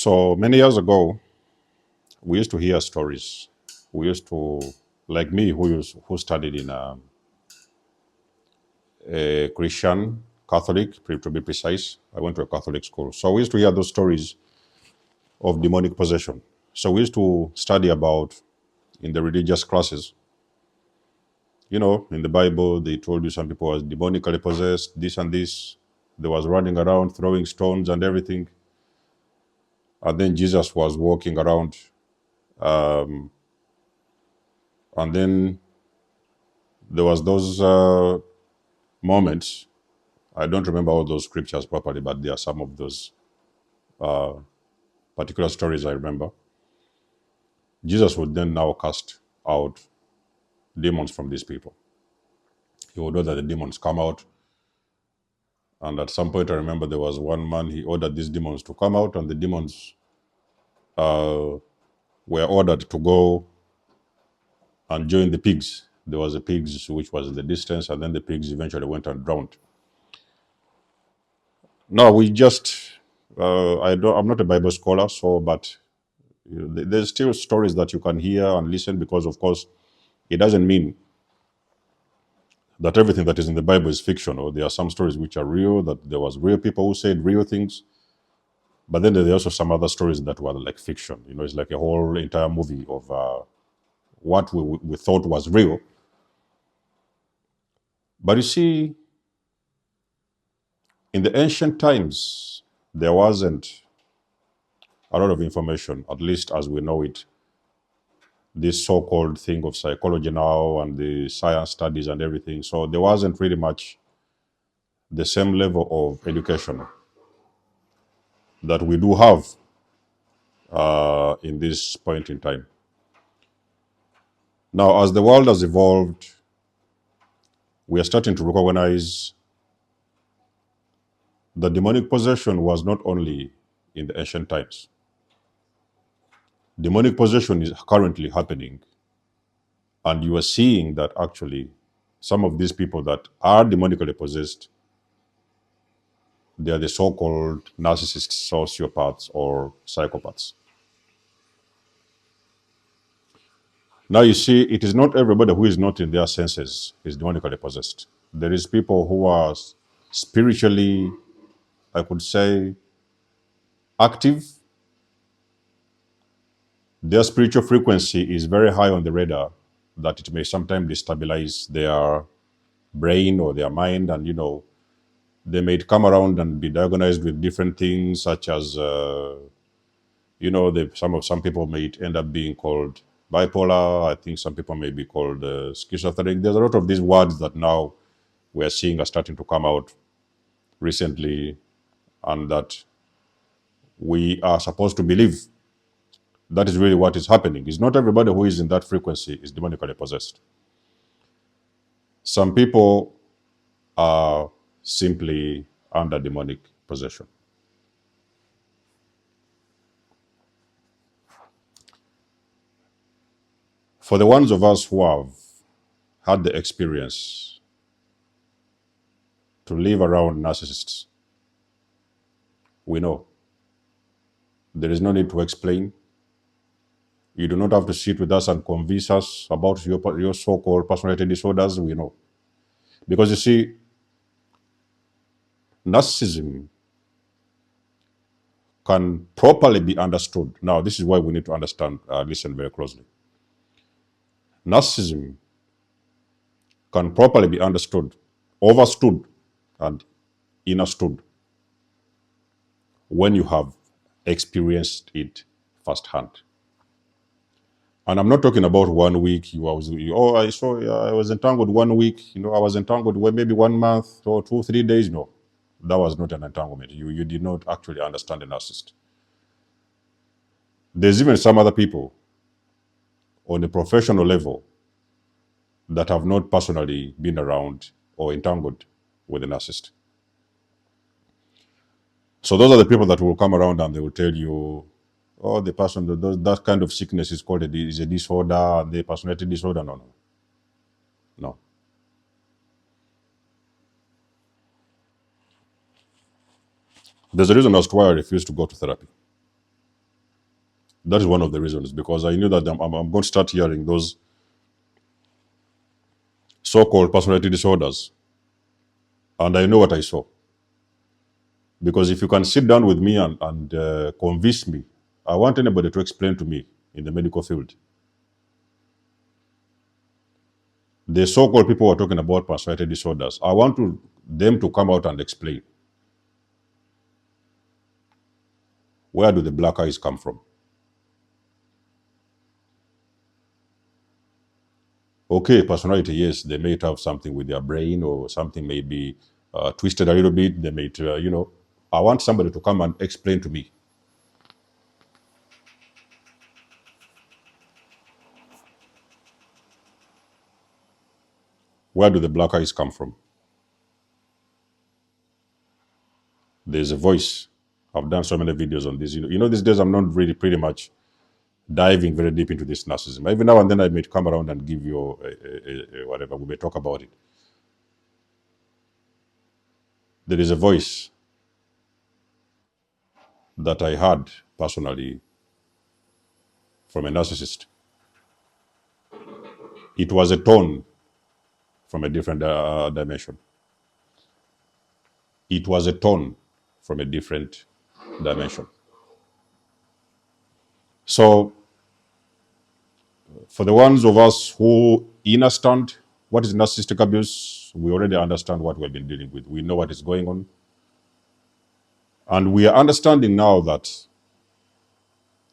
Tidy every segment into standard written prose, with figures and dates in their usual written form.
So many years ago, we used to hear stories. We used to, like me, who studied in a Christian Catholic, to be precise. I went to a Catholic school, so we used to hear those stories of demonic possession. So we used to study about in the religious classes. In the Bible, they told you some people was demonically possessed, this and this. They was running around throwing stones and everything. And then Jesus was walking around, and then there was those moments. I don't remember all those scriptures properly, but there are some of those particular stories I remember. Jesus would then now cast out demons from these people. He would order the demons come out. And at some point, I remember there was one man, he ordered these demons to come out, and the demons were ordered to go and join the pigs. There was a pigs which was in the distance, and then the pigs eventually went and drowned. No, we just, I'm not a Bible scholar, but there's still stories that you can hear and listen, because of course it doesn't mean that everything that is in the Bible is fictional. There are some stories which are real, that there was real people who said real things, but then there are also some other stories that were like fiction. It's like a whole entire movie of what we thought was real. But you see, in the ancient times, there wasn't a lot of information, at least as we know it, this so-called thing of psychology now and the science studies and everything. So there wasn't really much the same level of education that we do have in this point in time. Now, as the world has evolved, we are starting to recognize that demonic possession was not only in the ancient times. Demonic possession is currently happening, and you are seeing that actually some of these people that are demonically possessed, they are the so-called narcissists, sociopaths, or psychopaths. Now you see, it is not everybody who is not in their senses is demonically possessed. There is people who are spiritually, I could say, active. Their spiritual frequency is very high on the radar, that it may sometimes destabilize their brain or their mind, and they may come around and be diagnosed with different things, such as some people may end up being called bipolar. I think some people may be called schizophrenic. There's a lot of these words that now we are seeing are starting to come out recently, and that we are supposed to believe that is really what is happening. It's not everybody who is in that frequency is demonically possessed. Some people are simply under demonic possession. For the ones of us who have had the experience to live around narcissists, we know there is no need to explain. You do not have to sit with us and convince us about your so-called personality disorders. We know. Because you see, narcissism can properly be understood. Now, this is why we need to listen very closely. Narcissism can properly be understood, overstood, and understood when you have experienced it firsthand. And I'm not talking about 1 week. I was entangled 1 week. I was entangled maybe 1 month or 2, 3 days. No, that was not an entanglement. You did not actually understand the narcissist. There's even some other people on a professional level that have not personally been around or entangled with a narcissist. So those are the people that will come around and they will tell you, oh, the person that kind of sickness is called a disorder, the personality disorder. No. There's a reason as to why I refuse to go to therapy. That is one of the reasons, because I knew that I'm going to start hearing those so-called personality disorders, and I know what I saw. Because if you can sit down with me and convince me, I want anybody to explain to me in the medical field. The so-called people who are talking about personality disorders, I want them to come out and explain, where do the black eyes come from? Okay, personality, yes, they may have something with their brain, or something may be twisted a little bit. They may, I want somebody to come and explain to me, where do the black eyes come from? There's a voice. I've done so many videos on this. These days I'm not really pretty much diving very deep into this narcissism. Every now and then I may come around and give you whatever. We may talk about it. There is a voice that I heard personally from a narcissist. It was a tone from a different dimension. It was a tone from a different dimension. So, for the ones of us who understand what is narcissistic abuse, we already understand what we've been dealing with. We know what is going on. And we are understanding now that,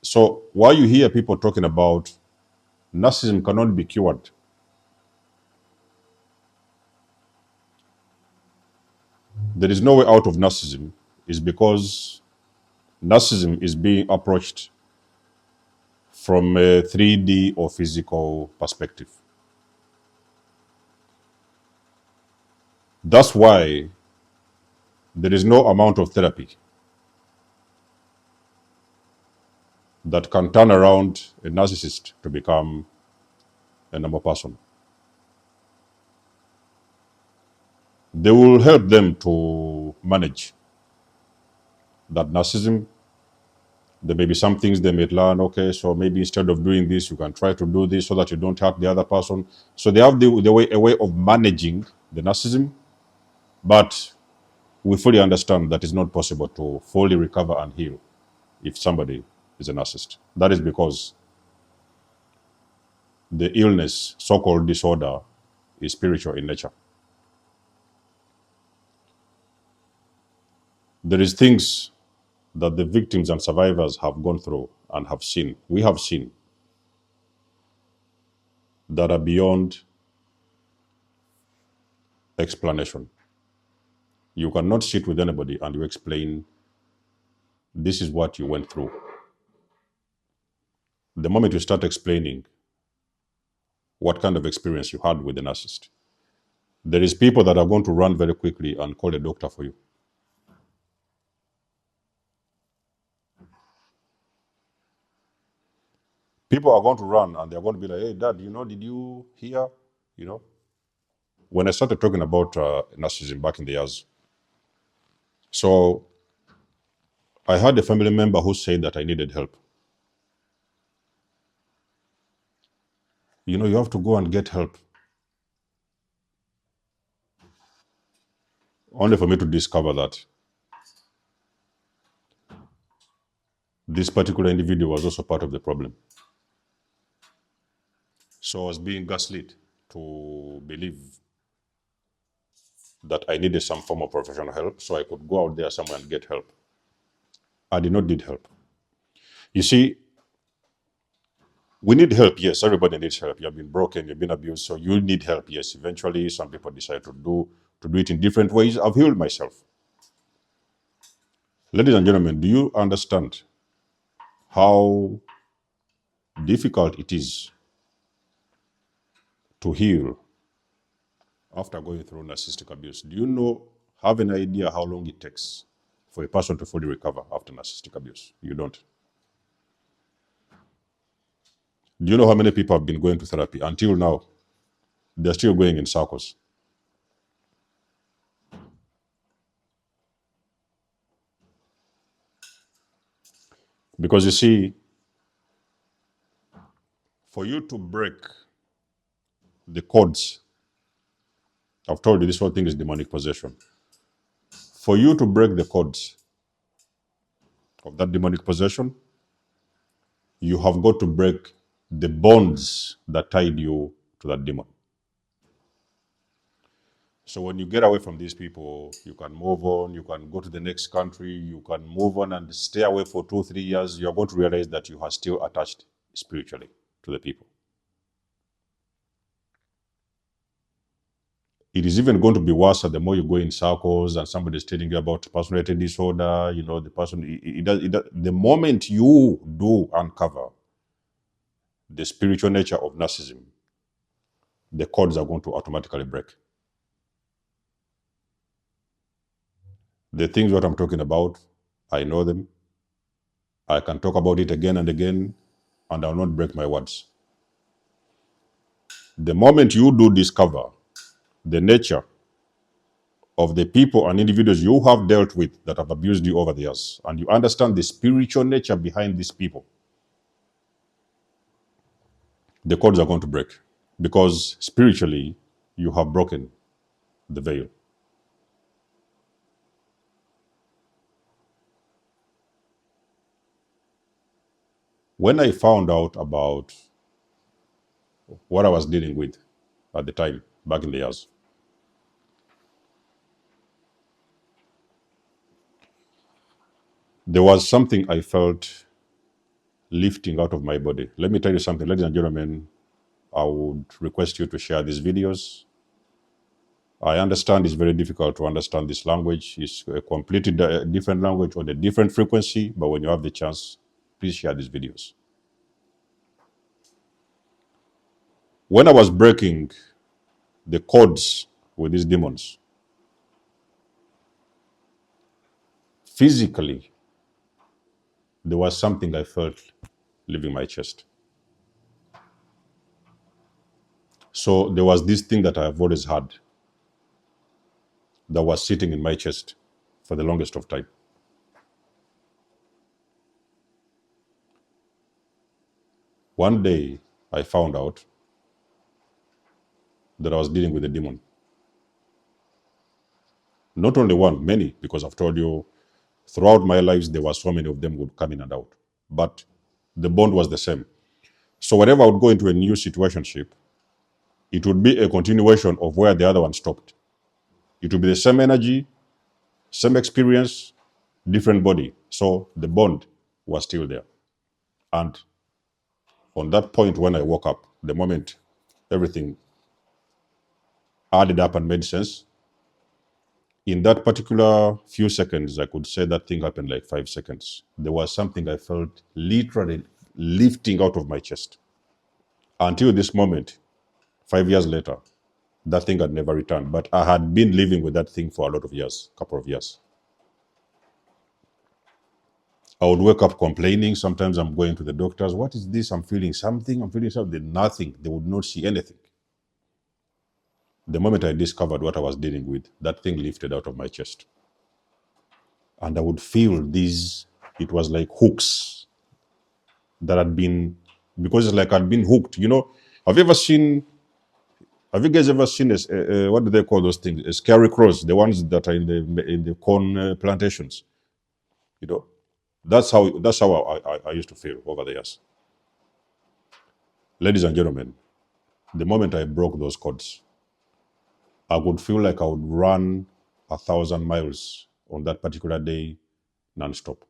so while you hear people talking about narcissism cannot be cured, there is no way out of narcissism, is because narcissism is being approached from a 3D or physical perspective. That's why there is no amount of therapy that can turn around a narcissist to become a normal person. They will help them to manage that narcissism. There may be some things they may learn. Okay, so maybe instead of doing this, you can try to do this so that you don't hurt the other person. So they have a way of managing the narcissism, but we fully understand that it's not possible to fully recover and heal if somebody is a narcissist. That is because the illness, so-called disorder, is spiritual in nature. There is things that the victims and survivors have gone through and have seen. We have seen that are beyond explanation. You cannot sit with anybody and you explain, this is what you went through. The moment you start explaining what kind of experience you had with the narcissist, there is people that are going to run very quickly and call a doctor for you. People are going to run and they're going to be like, hey, Dad, did you hear? When I started talking about narcissism back in the years, so I had a family member who said that I needed help. You have to go and get help. Only for me to discover that this particular individual was also part of the problem. So I was being gaslit to believe that I needed some form of professional help so I could go out there somewhere and get help. I did not need help. You see, we need help, yes. Everybody needs help. You have been broken, you've been abused, so you need help, yes. Eventually, some people decide to do it in different ways. I've healed myself. Ladies and gentlemen, do you understand how difficult it is to heal after going through narcissistic abuse? Do you have an idea how long it takes for a person to fully recover after narcissistic abuse? You don't. Do you know how many people have been going to therapy? Until now, they're still going in circles. Because you see, For you to break the codes, I've told you this whole thing is demonic possession. For you to break the codes of that demonic possession, you have got to break the bonds that tied you to that demon. So when you get away from these people, you can move on, you can go to the next country, you can move on and stay away for 2-3 years. You're going to realize that you are still attached spiritually to the people. It is even going to be worse the more you go in circles and somebody is telling you about personality disorder. You know, the person, the moment you do uncover the spiritual nature of narcissism, the codes are going to automatically break. The things what I'm talking about, I know them. I can talk about it again and again, and I'll not break my words. The moment you do discover the nature of the people and individuals you have dealt with that have abused you over the years, and you understand the spiritual nature behind these people, the codes are going to break, because spiritually you have broken the veil. When I found out about what I was dealing with at the time, back in the years, there was something I felt lifting out of my body. Let me tell you something, ladies and gentlemen. I would request you to share these videos. I understand it's very difficult to understand this language. It's a completely different language on a different frequency, but when you have the chance, please share these videos. When I was breaking the codes with these demons, physically, there was something I felt leaving my chest. So there was this thing that I've always had that was sitting in my chest for the longest of time. One day, I found out that I was dealing with a demon. Not only one, many, because I've told you, throughout my lives, there were so many of them would come in and out. But the bond was the same. So whenever I would go into a new situationship, it would be a continuation of where the other one stopped. It would be the same energy, same experience, different body. So the bond was still there. And on that point, when I woke up, the moment everything added up and made sense, in that particular few seconds, I could say that thing happened like 5 seconds. There was something I felt literally lifting out of my chest. Until this moment, 5 years later, that thing had never returned. But I had been living with that thing for a lot of years, couple of years. I would wake up complaining. Sometimes I'm going to the doctors. What is this? I'm feeling something. I'm feeling something. Nothing. They would not see anything. The moment I discovered what I was dealing with, that thing lifted out of my chest. And I would feel these, it was like hooks that had been, because it's like I'd been hooked. You know, have you guys ever seen, what do they call those things? Scary crows, the ones that are in the corn plantations. You know, that's how I used to feel over the years. Ladies and gentlemen, the moment I broke those codes, I would feel like I would run 1,000 miles on that particular day, non-stop.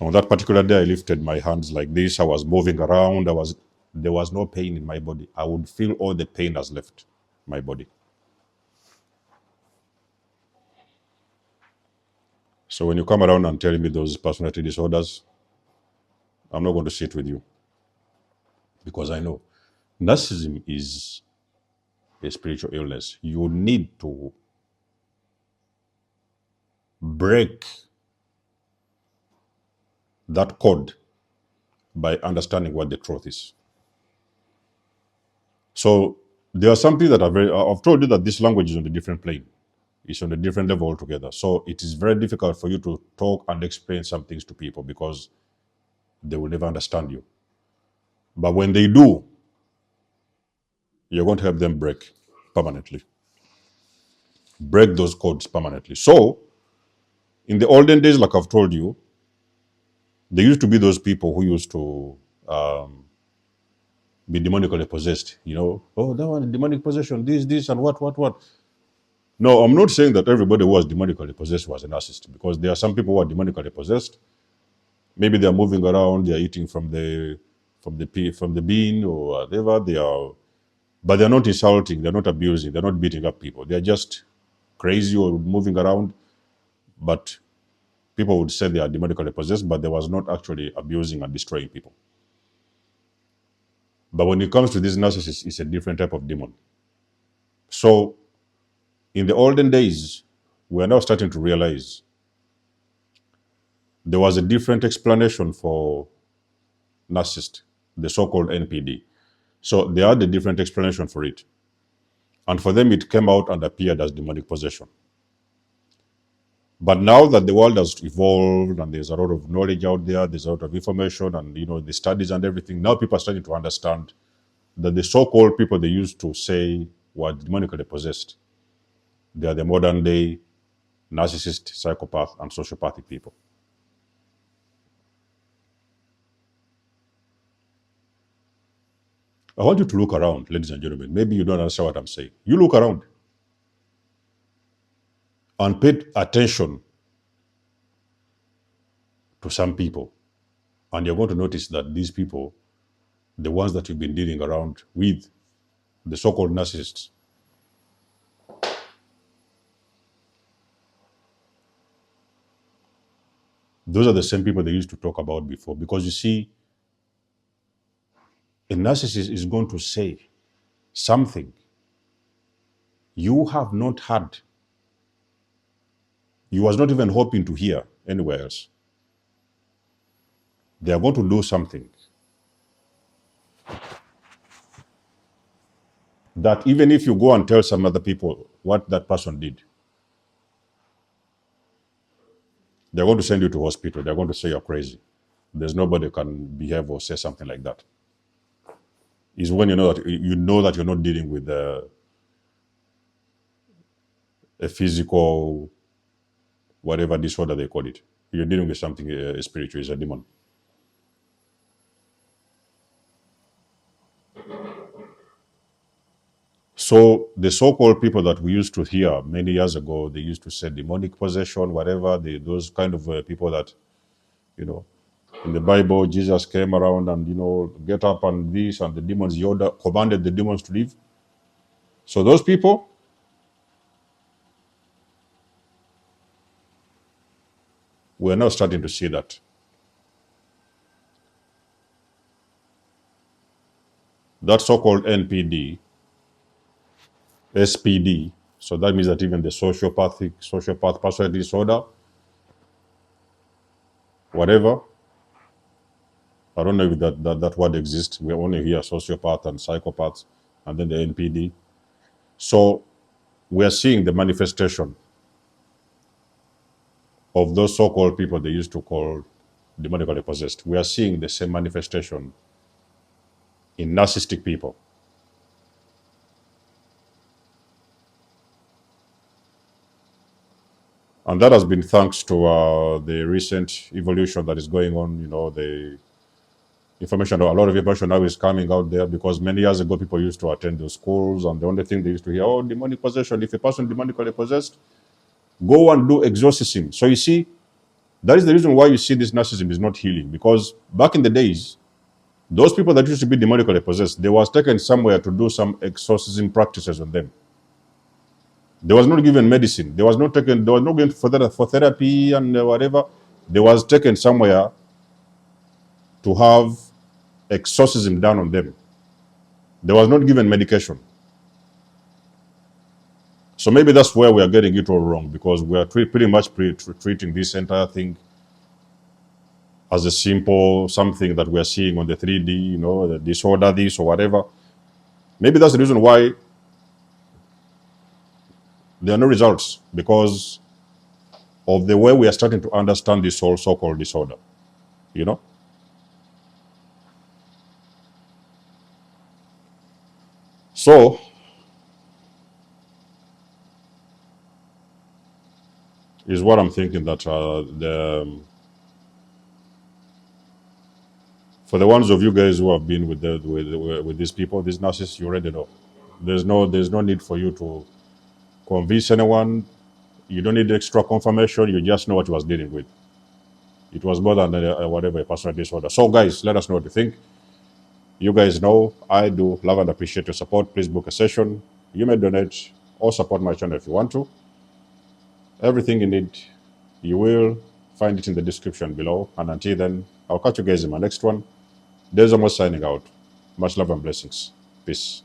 On that particular day, I lifted my hands like this. I was moving around. There was no pain in my body. I would feel all the pain has left my body. So when you come around and tell me those personality disorders, I'm not going to sit with you, because I know narcissism is a spiritual illness. You need to break that code by understanding what the truth is. So there are some things that are very, I've told you that this language is on a different plane. is on a different level altogether. So it is very difficult for you to talk and explain some things to people because they will never understand you. But when they do, you're going to help them break permanently. Break those codes permanently. So in the olden days, like I've told you, there used to be those people who used to be demonically possessed. Oh, that one, demonic possession, this, and what. No, I'm not saying that everybody who was demonically possessed was a narcissist, because there are some people who are demonically possessed. Maybe they are moving around, they are eating from the bean or whatever. But they're not insulting, they're not abusing, they're not beating up people. They're just crazy or moving around. But people would say they are demonically possessed, but they was not actually abusing and destroying people. But when it comes to this narcissist, it's a different type of demon. So in the olden days, we are now starting to realize there was a different explanation for narcissist, the so-called NPD. So they had a different explanation for it. And for them, it came out and appeared as demonic possession. But now that the world has evolved and there's a lot of knowledge out there, there's a lot of information and, the studies and everything, now people are starting to understand that the so-called people they used to say were demonically possessed, they are the modern day narcissist, psychopath, and sociopathic people. I want you to look around, ladies and gentlemen. Maybe you don't understand what I'm saying. You look around and pay attention to some people, and you're going to notice that these people, the ones that you've been dealing around with, the so-called narcissists, those are the same people they used to talk about before. Because you see, a narcissist is going to say something you have not heard, you was not even hoping to hear anywhere else. They are going to do something that even if you go and tell some other people what that person did, they're going to send you to hospital. They're going to say you're crazy. There's nobody can behave or say something like that. Is when you know that you're not dealing with a physical, whatever disorder they call it. You're dealing with something spiritual. It's a demon. So the so-called people that we used to hear many years ago, they used to say demonic possession, whatever. Those kind of people that, in the Bible, Jesus came around and, get up and this, and the demons, Yoda commanded the demons to leave. So those people, we're now starting to see that. That so-called NPD, SPD, so that means that even the sociopath personality disorder, whatever, I don't know if that word exists. We only hear sociopath and psychopaths, and then the NPD. So we are seeing the manifestation of those so-called people they used to call demonically possessed. We are seeing the same manifestation in narcissistic people. And that has been thanks to the recent evolution that is going on. The information, a lot of information now is coming out there, because many years ago people used to attend those schools and the only thing they used to hear, oh, demonic possession. If a person demonically possessed, go and do exorcism. So you see, that is the reason why you see this narcissism is not healing, because back in the days, those people that used to be demonically possessed, they was taken somewhere to do some exorcism practices on them. They was not given medicine. They was not going for therapy and whatever. They was taken somewhere to have exorcism done on them. They was not given medication. So maybe that's where we are getting it all wrong, because we are pretty much treating this entire thing as a simple something that we are seeing on the 3D, the disorder, this or whatever. Maybe that's the reason why There are no results because of the way we are starting to understand this whole so-called disorder, you know? So, is what I'm thinking that for the ones of you guys who have been with these people, these narcissists, you already know. There's no need for you to convince anyone. You don't need extra confirmation. You just know what you was dealing with. It was more than whatever a personal disorder. So, guys, let us know what you think. You guys know I do love and appreciate your support. Please book a session. You may donate or support my channel if you want to. Everything you need, you will find it in the description below. And until then, I'll catch you guys in my next one. There's almost signing out. Much love and blessings. Peace.